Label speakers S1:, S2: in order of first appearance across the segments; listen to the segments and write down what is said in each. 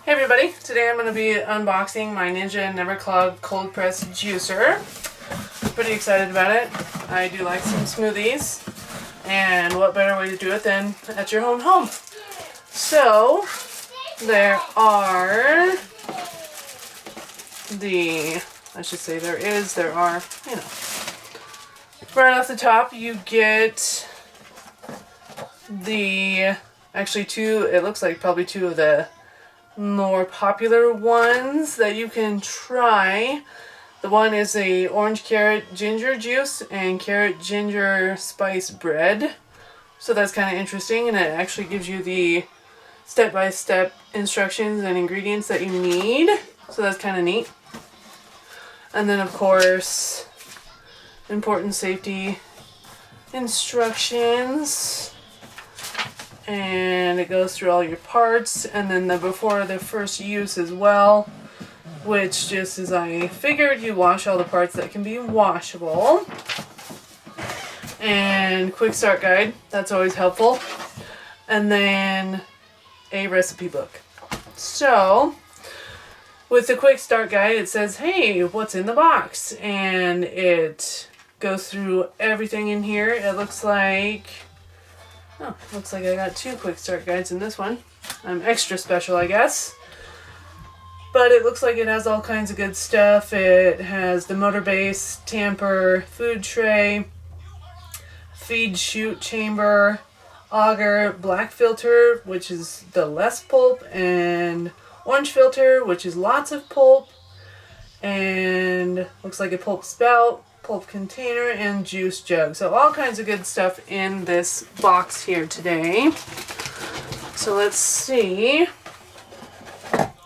S1: Hey everybody, today I'm going to be unboxing my Ninja Never Clog Cold Press Juicer. Pretty excited about it. I do like some smoothies, and what better way to do it than at your own home. So, there are, right off the top you get actually two, it looks like probably two of the more popular ones that you can try. The one is a orange carrot ginger juice and carrot ginger spice bread. So that's kind of interesting, and it actually gives you the step-by-step instructions and ingredients that you need. So that's kind of neat. And then of course, important safety instructions. And it goes through all your parts, and then the before the first use as well, which, just as I figured, you wash all the parts that can be washable. And quick start guide, that's always helpful. And then a recipe book. So with the quick start guide, it says, hey, what's in the box? And it goes through everything in here. It looks like I got two quick start guides in this one. I'm extra special, I guess. But it looks like it has all kinds of good stuff. It has the motor base, tamper, food tray, feed chute chamber, auger, black filter, which is the less pulp, and orange filter, which is lots of pulp, and looks like a pulp spout, pulp container, and juice jug. So all kinds of good stuff in this box here today. So let's see.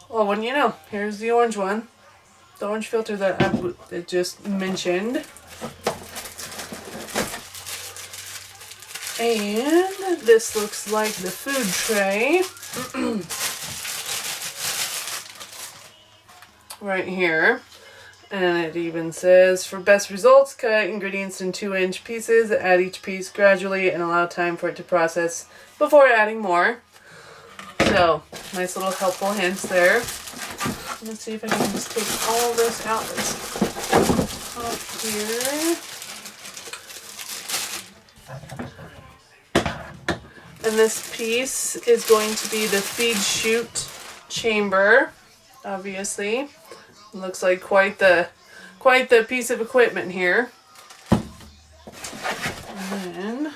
S1: Well, wouldn't you know, here's the orange one. The orange filter that I just mentioned. And this looks like the food tray. Right here. And it even says, for best results, cut ingredients in 2-inch pieces, add each piece gradually, and allow time for it to process before adding more. So, nice little helpful hints there. Let's see if I can just take all this out up here. And this piece is going to be the feed chute chamber, obviously. Looks like quite the piece of equipment here. And then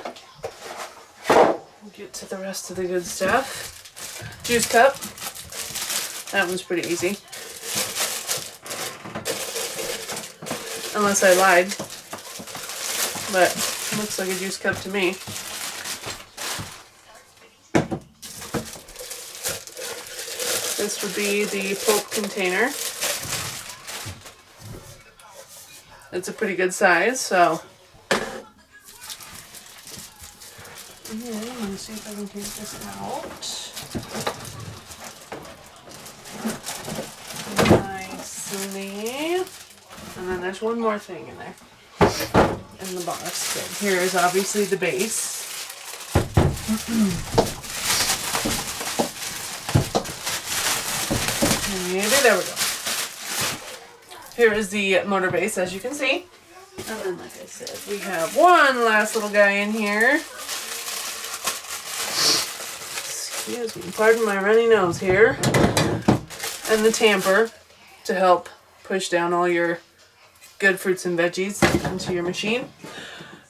S1: we'll get to the rest of the good stuff. Juice cup. That one's pretty easy. Unless I lied. But it looks like a juice cup to me. This would be the pulp container. It's a pretty good size, so. And then I'm going to see if I can take this out. Nicely. And then there's one more thing in there. In the box. So here is obviously the base. Maybe there we go. Here is the motor base, as you can see. And then, like I said, we have one last little guy in here. Excuse me, pardon my runny nose here. And the tamper to help push down all your good fruits and veggies into your machine.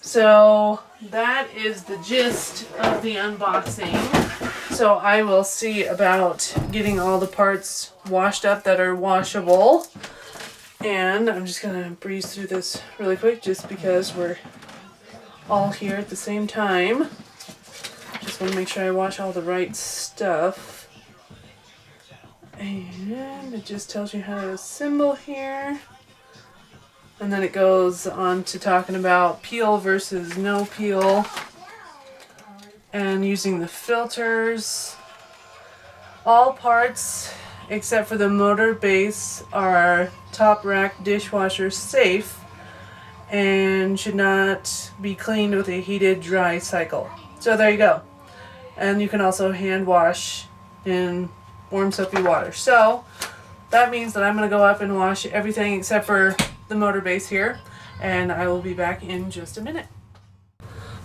S1: So that is the gist of the unboxing. So I will see about getting all the parts washed up that are washable. And I'm just going to breeze through this really quick just because we're all here at the same time. Just want to make sure I wash all the right stuff. And it just tells you how to assemble here. And then it goes on to talking about peel versus no peel. And using the filters. All parts except for the motor base are top rack dishwasher safe and should not be cleaned with a heated dry cycle. So there you go. And you can also hand wash in warm soapy water. So that means that I'm going to go up and wash everything except for the motor base here, and I will be back in just a minute.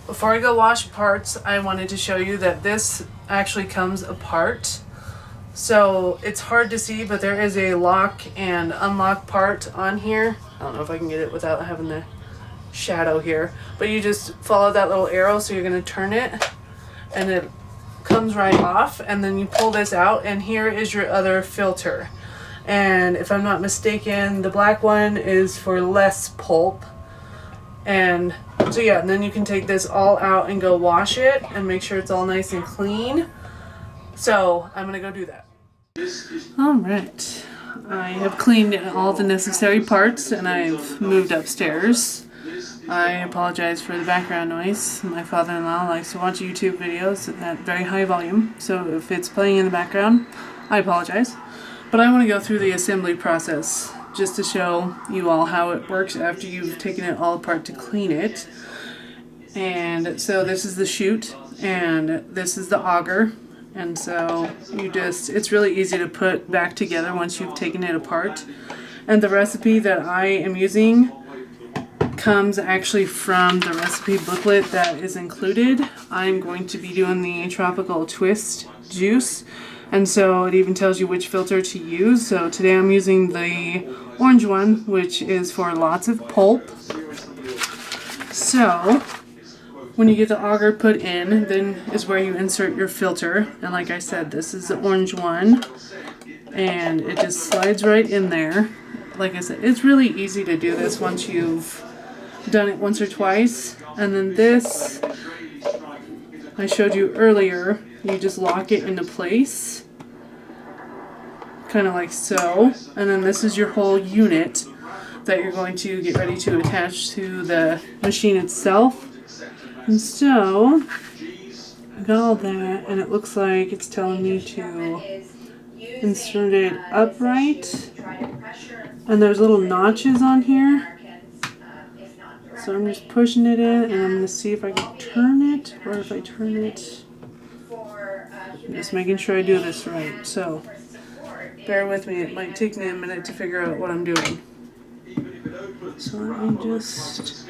S1: Before I go wash parts, I wanted to show you that this actually comes apart. So it's hard to see, but there is a lock and unlock part on here. I don't know if I can get it without having the shadow here, but you just follow that little arrow, so you're going to turn it and it comes right off, and then you pull this out, and here is your other filter. And if I'm not mistaken, the black one is for less pulp. And so yeah, and then you can take this all out and go wash it and make sure it's all nice and clean. So I'm gonna go do that. Alright, I have cleaned all the necessary parts and I've moved upstairs. I apologize for the background noise. My father-in-law likes to watch YouTube videos at very high volume, so if it's playing in the background, I apologize. But I want to go through the assembly process just to show you all how it works after you've taken it all apart to clean it. And so this is the chute and this is the auger. And so it's really easy to put back together once you've taken it apart. And the recipe that I am using comes actually from the recipe booklet that is included. I'm going to be doing the tropical twist juice, and so it even tells you which filter to use. So today I'm using the orange one, which is for lots of pulp. So when you get the auger put in, then is where you insert your filter. And like I said, this is the orange one, and it just slides right in there. Like I said, it's really easy to do this once you've done it once or twice. And then this, I showed you earlier, you just lock it into place, kind of like so. And then this is your whole unit that you're going to get ready to attach to the machine itself. And so I got all that, and it looks like it's telling me to insert it upright, and there's little notches on here, so I'm just pushing it in, and I'm going to see if I can turn it, or if I turn it, I'm just making sure I do this right. So bear with me, it might take me a minute to figure out what I'm doing. So let me just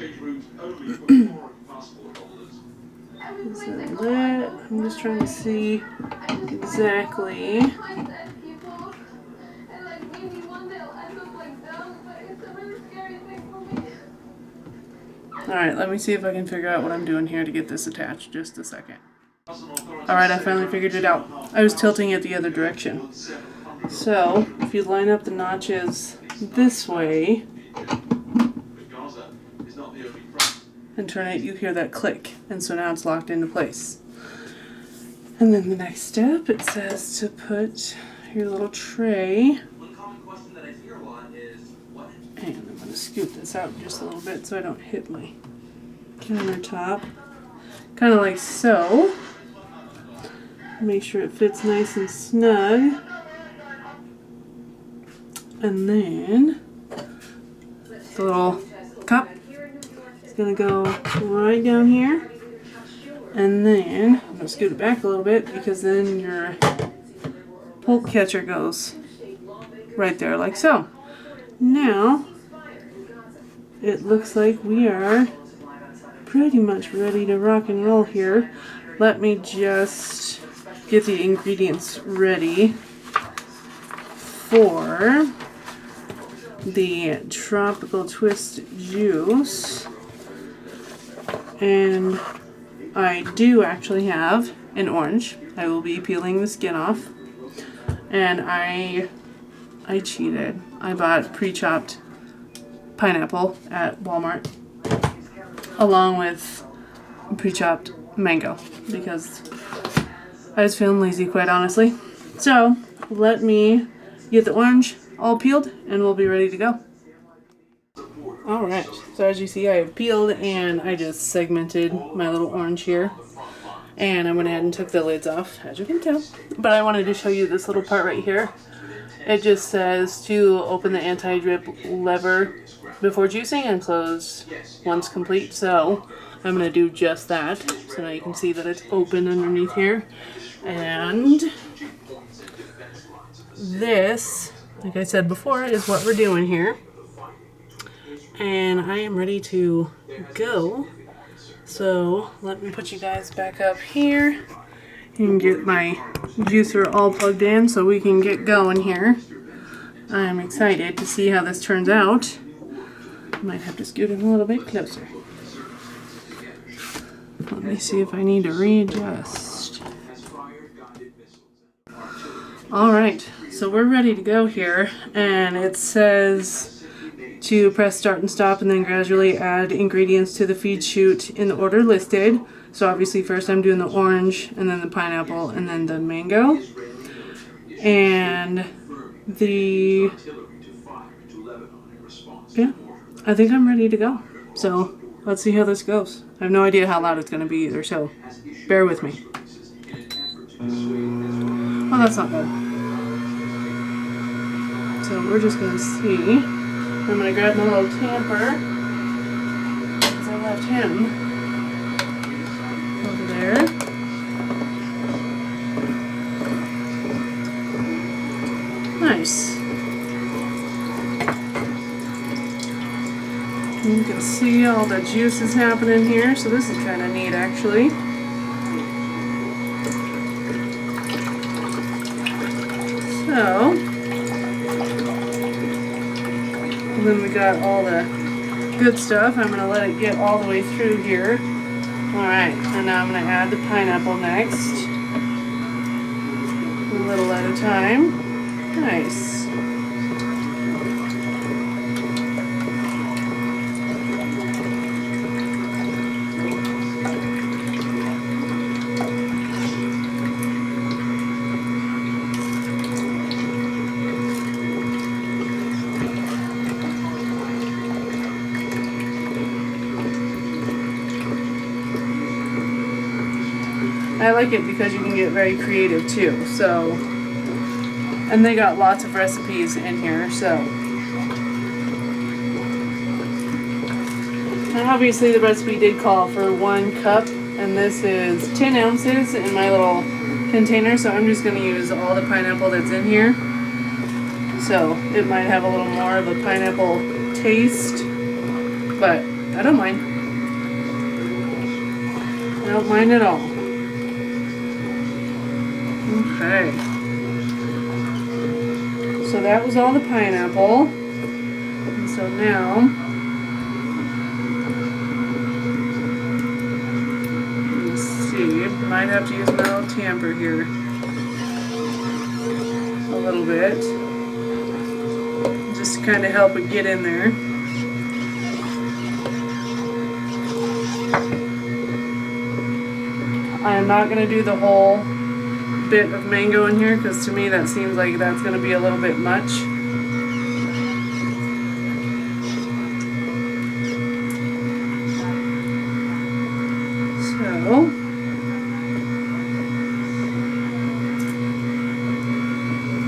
S1: is it lit? I'm just trying to see exactly. Alright, let me see if I can figure out what I'm doing here to get this attached. Just a second. Alright, I finally figured it out. I was tilting it the other direction. So, if you line up the notches this way and turn it, you hear that click, and so now it's locked into place. And then the next step, it says to put your little tray, and I'm going to scoot this out just a little bit so I don't hit my countertop, kind of like so. Make sure it fits nice and snug, and then the little cup gonna go right down here, and then I'm gonna scoot it back a little bit because then your pulp catcher goes right there like so. Now it looks like we are pretty much ready to rock and roll here. Let me just get the ingredients ready for the tropical twist juice. And I do actually have an orange. I will be peeling the skin off. And I cheated. I bought pre-chopped pineapple at Walmart along with pre-chopped mango because I was feeling lazy, quite honestly. So let me get the orange all peeled and we'll be ready to go. Alright, so as you see, I have peeled and I just segmented my little orange here. And I went ahead and took the lids off, as you can tell. But I wanted to show you this little part right here. It just says to open the anti-drip lever before juicing and close once complete. So I'm going to do just that. So now you can see that it's open underneath here. And this, like I said before, is what we're doing here. And I am ready to go. So let me put you guys back up here and get my juicer all plugged in so we can get going here. I'm excited to see how this turns out. Might have to scoot in a little bit closer. Let me see if I need to readjust. Alright, so we're ready to go here, and it says to press start and stop and then gradually add ingredients to the feed chute in the order listed. So obviously first I'm doing the orange, and then the pineapple, and then the mango. And yeah, I think I'm ready to go. So let's see how this goes. I have no idea how loud it's going to be either, so bear with me. Oh, that's not bad. So we're just going to see. I'm going to grab my little tamper, because I left him over there. Nice. You can see all the juices happening here, so this is kind of neat actually. So, and then we got all the good stuff. I'm going to let it get all the way through here. Alright, and now I'm going to add the pineapple next. A little at a time. Nice. I like it because you can get very creative too, so, and they got lots of recipes in here, so. And obviously the recipe did call for 1 cup, and this is 10 ounces in my little container, so I'm just going to use all the pineapple that's in here. So it might have a little more of a pineapple taste, but I don't mind. I don't mind at all. Okay, so that was all the pineapple, and so now, let's see, might have to use my little tamper here a little bit, just to kind of help it get in there. I'm not going to do the whole bit of mango in here because to me that seems like that's going to be a little bit much. So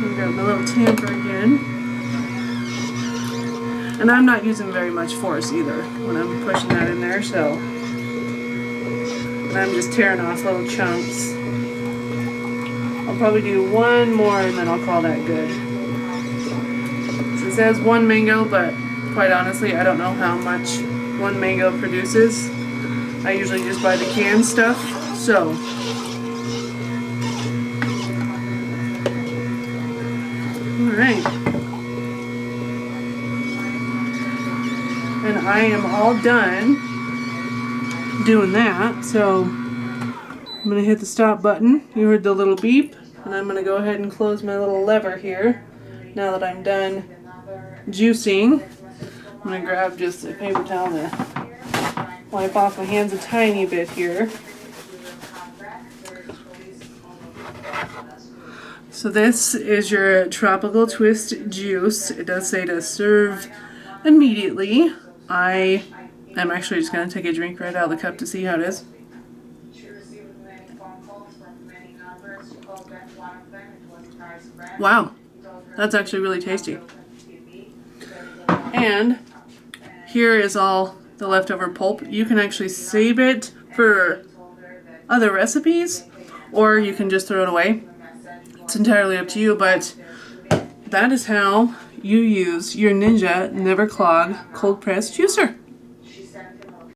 S1: I've got my little tamper again, and I'm not using very much force either when I'm pushing that in there, so, and I'm just tearing off little chunks. I'll probably do 1 more and then I'll call that good. So it says 1 mango, but quite honestly, I don't know how much 1 mango produces. I usually just buy the canned stuff, so. Alright. And I am all done doing that, so I'm going to hit the stop button. You heard the little beep. And I'm going to go ahead and close my little lever here. Now that I'm done juicing, I'm going to grab just a paper towel to wipe off my hands a tiny bit here. So this is your tropical twist juice. It does say to serve immediately. I am actually just going to take a drink right out of the cup to see how it is. Wow, that's actually really tasty. And here is all the leftover pulp. You can actually save it for other recipes, or you can just throw it away. It's entirely up to you, but that is how you use your Ninja Never Clog cold press juicer.